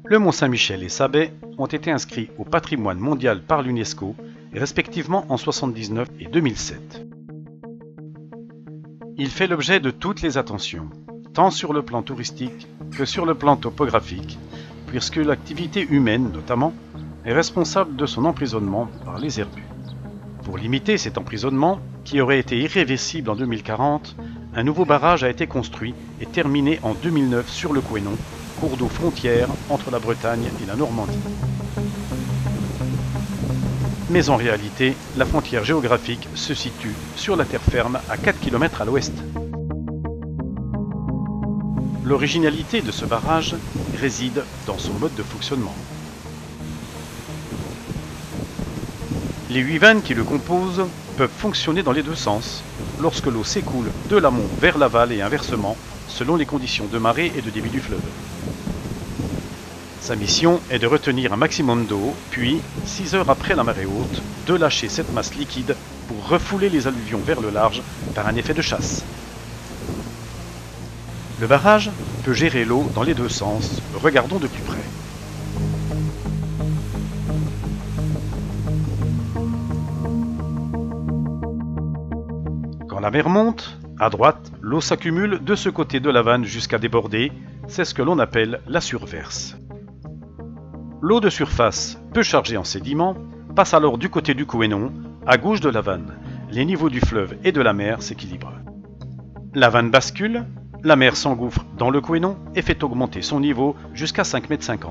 Le Mont Saint-Michel et sa baie ont été inscrits au patrimoine mondial par l'UNESCO, respectivement en 1979 et 2007. Il fait l'objet de toutes les attentions, tant sur le plan touristique que sur le plan topographique, puisque l'activité humaine, notamment, est responsable de son emprisonnement par les herbus. Pour limiter cet emprisonnement, qui aurait été irréversible en 2040, un nouveau barrage a été construit et terminé en 2009 sur le Couesnon, cours d'eau frontière entre la Bretagne et la Normandie. Mais en réalité, la frontière géographique se situe sur la terre ferme à 4 km à l'ouest. L'originalité de ce barrage réside dans son mode de fonctionnement. Les 8 vannes qui le composent peuvent fonctionner dans les deux sens, lorsque l'eau s'écoule de l'amont vers l'aval et inversement, selon les conditions de marée et de débit du fleuve. Sa mission est de retenir un maximum d'eau, puis, 6 heures après la marée haute, de lâcher cette masse liquide pour refouler les alluvions vers le large par un effet de chasse. Le barrage peut gérer l'eau dans les deux sens, regardons de plus près. Quand la mer monte, à droite, l'eau s'accumule de ce côté de la vanne jusqu'à déborder, c'est ce que l'on appelle la surverse. L'eau de surface, peu chargée en sédiments, passe alors du côté du Couesnon, à gauche de la vanne. Les niveaux du fleuve et de la mer s'équilibrent. La vanne bascule, la mer s'engouffre dans le Couesnon et fait augmenter son niveau jusqu'à 5,50 m.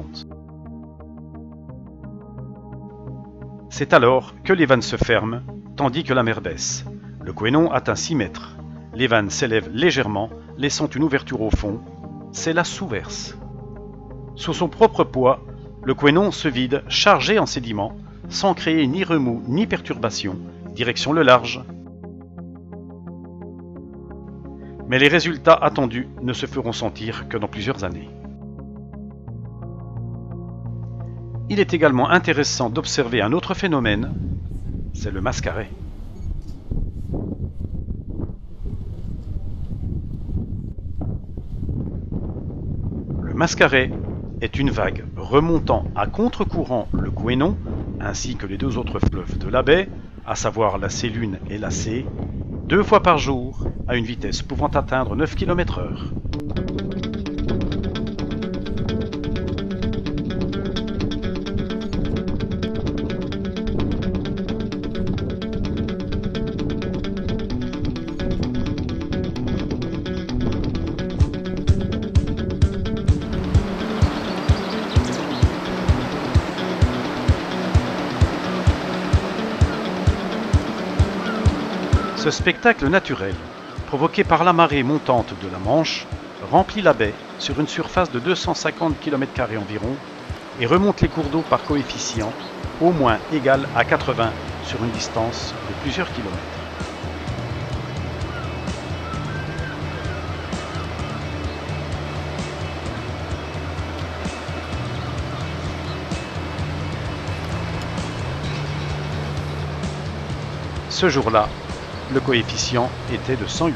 C'est alors que les vannes se ferment, tandis que la mer baisse. Le Couesnon atteint 6 mètres. Les vannes s'élèvent légèrement, laissant une ouverture au fond. C'est la sous-verse. Sous son propre poids, le Couesnon se vide, chargé en sédiments, sans créer ni remous ni perturbation, direction le large. Mais les résultats attendus ne se feront sentir que dans plusieurs années. Il est également intéressant d'observer un autre phénomène, c'est le mascaret. Le mascaret est une vague remontant à contre-courant le Couesnon, ainsi que les deux autres fleuves de la baie, à savoir la Sélune et la Cé, 2 fois par jour, à une vitesse pouvant atteindre 9 km/h. Ce spectacle naturel, provoqué par la marée montante de la Manche, remplit la baie sur une surface de 250 km² environ et remonte les cours d'eau par coefficient au moins égal à 80 sur une distance de plusieurs kilomètres. Ce jour-là, le coefficient était de 108.